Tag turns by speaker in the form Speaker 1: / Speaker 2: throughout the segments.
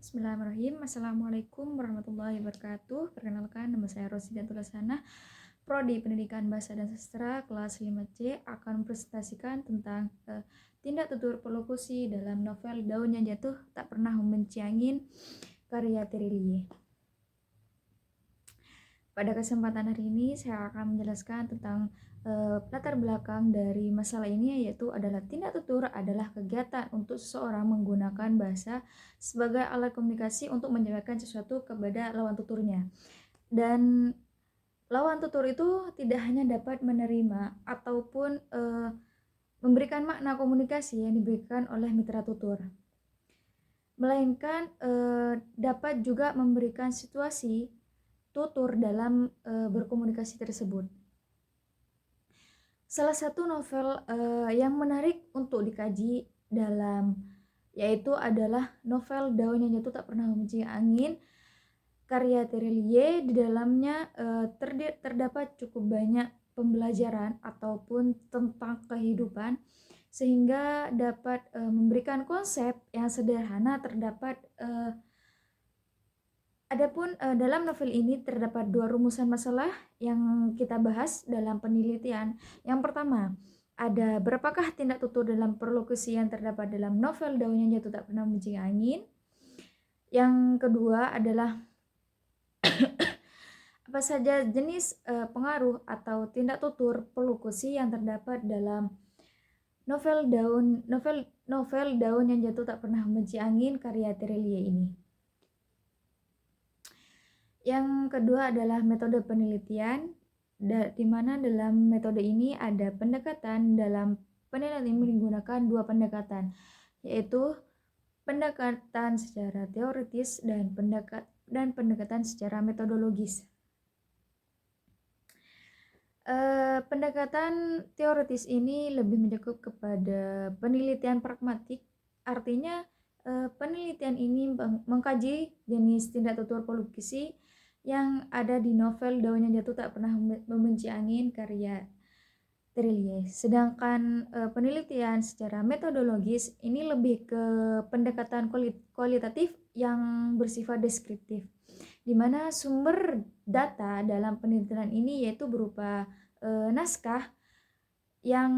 Speaker 1: Bismillahirrahmanirrahim. Assalamualaikum warahmatullahi wabarakatuh. Perkenalkan, nama saya Rosidatul Hasanah, Prodi Pendidikan Bahasa dan Sastra kelas 5C, akan mempresentasikan tentang tindak tutur perlokusi dalam novel Daun yang Jatuh Tak Pernah Membenci Angin karya Terilie. Pada kesempatan hari ini saya akan menjelaskan tentang latar belakang dari masalah ini, yaitu adalah tindak tutur adalah kegiatan untuk seseorang menggunakan bahasa sebagai alat komunikasi untuk menyampaikan sesuatu kepada lawan tuturnya. Dan lawan tutur itu tidak hanya dapat menerima ataupun memberikan makna komunikasi yang diberikan oleh mitra tutur, melainkan dapat juga memberikan situasi tutur dalam berkomunikasi tersebut. Salah satu novel yang menarik untuk dikaji yaitu adalah novel Daun yang Jatuh Tak Pernah Membenci Angin karya Terilie. Di dalamnya terdapat cukup banyak pembelajaran ataupun tentang kehidupan, sehingga dapat memberikan konsep yang sederhana. Adapun dalam novel ini terdapat dua rumusan masalah yang kita bahas dalam penelitian. Yang pertama, ada berapakah tindak tutur dalam perlokusi yang terdapat dalam novel Daun yang Jatuh Tak Pernah Membenci Angin. Yang kedua adalah apa saja jenis pengaruh atau tindak tutur perlokusi yang terdapat dalam novel Daun yang Jatuh Tak Pernah Membenci Angin karya Terilie ini. Yang kedua adalah metode penelitian, di mana dalam metode ini ada pendekatan. Dalam penelitian ini menggunakan dua pendekatan, yaitu pendekatan secara teoritis dan pendekatan secara metodologis. Pendekatan teoritis ini lebih mencakup kepada penelitian pragmatik, artinya penelitian ini mengkaji jenis tindak tutur perlokusi yang ada di novel Daun yang Jatuh Tak Pernah Membenci Angin karya Terilie. Sedangkan penelitian secara metodologis ini lebih ke pendekatan kualitatif yang bersifat deskriptif, di mana sumber data dalam penelitian ini yaitu berupa naskah yang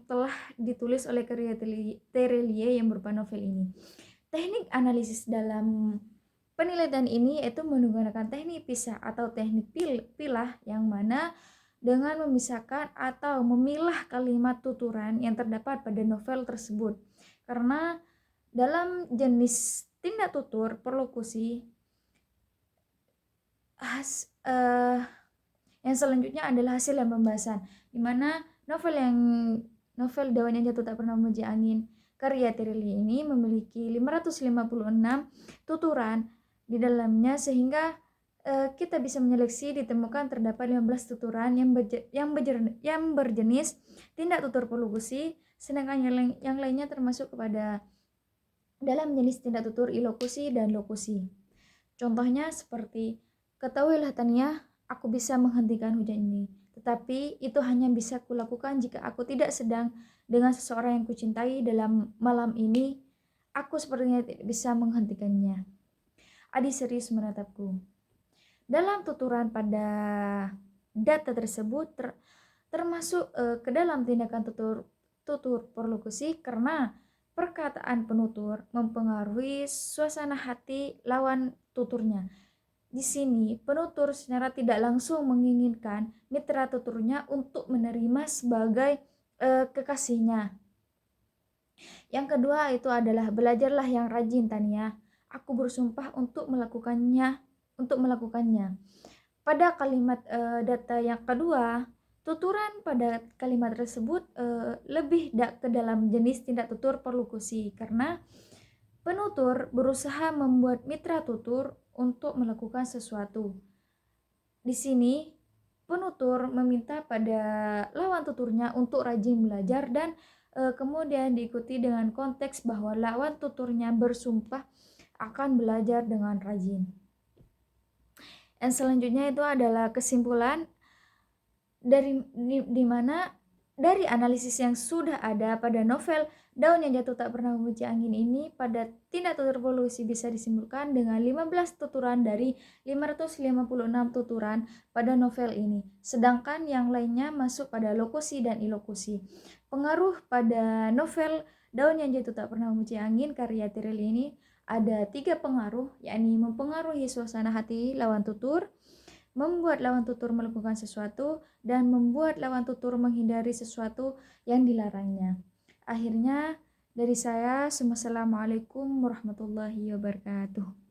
Speaker 1: telah ditulis oleh karya Terilie yang berupa novel ini. Teknik analisis dalam penelitian ini yaitu menggunakan teknik pisah atau teknik pilah, yang mana dengan memisahkan atau memilah kalimat tuturan yang terdapat pada novel tersebut. Karena dalam jenis tindak tutur perlokusi, yang selanjutnya adalah hasil yang pembahasan, di mana novel Daun yang Jatuh Tak Pernah Membenci Angin karya Terilie ini memiliki 556 tuturan di dalamnya, sehingga kita bisa menyeleksi ditemukan terdapat 15 tuturan yang berjenis tindak tutur perlokusi, sedangkan yang lainnya termasuk kepada dalam jenis tindak tutur ilokusi dan lokusi. Contohnya seperti, ketahuilah Tania, aku bisa menghentikan hujan ini, tetapi itu hanya bisa kulakukan jika aku tidak sedang dengan seseorang yang kucintai dalam malam ini. Aku sepertinya tidak bisa menghentikannya. Adi serius menatapku. Dalam tuturan pada data tersebut termasuk ke dalam tindakan tutur perlokusi, karena perkataan penutur mempengaruhi suasana hati lawan tuturnya. Di sini penutur secara tidak langsung menginginkan mitra tuturnya untuk menerima sebagai kekasihnya. Yang kedua itu adalah, belajarlah yang rajin Tania, aku bersumpah untuk melakukannya. Pada kalimat data yang kedua, tuturan pada kalimat tersebut lebih ke dalam jenis tindak tutur perlokusi, karena penutur berusaha membuat mitra tutur untuk melakukan sesuatu. Di sini penutur meminta pada lawan tuturnya untuk rajin belajar, dan kemudian diikuti dengan konteks bahwa lawan tuturnya bersumpah akan belajar dengan rajin. Yang selanjutnya itu adalah kesimpulan di mana dari analisis yang sudah ada pada novel Daun yang jatuh tak pernah memuji angin ini pada tindak tutur polusi bisa disimpulkan dengan 15 tuturan dari 556 tuturan pada novel ini, sedangkan yang lainnya masuk pada lokusi dan ilokusi. Pengaruh pada novel Daun yang Jatuh Tak Pernah Memuji Angin karya Tiril ini ada 3 pengaruh, yakni mempengaruhi suasana hati lawan tutur, membuat lawan tutur melakukan sesuatu, dan membuat lawan tutur menghindari sesuatu yang dilarangnya. Akhirnya dari saya, Assalamualaikum warahmatullahi wabarakatuh.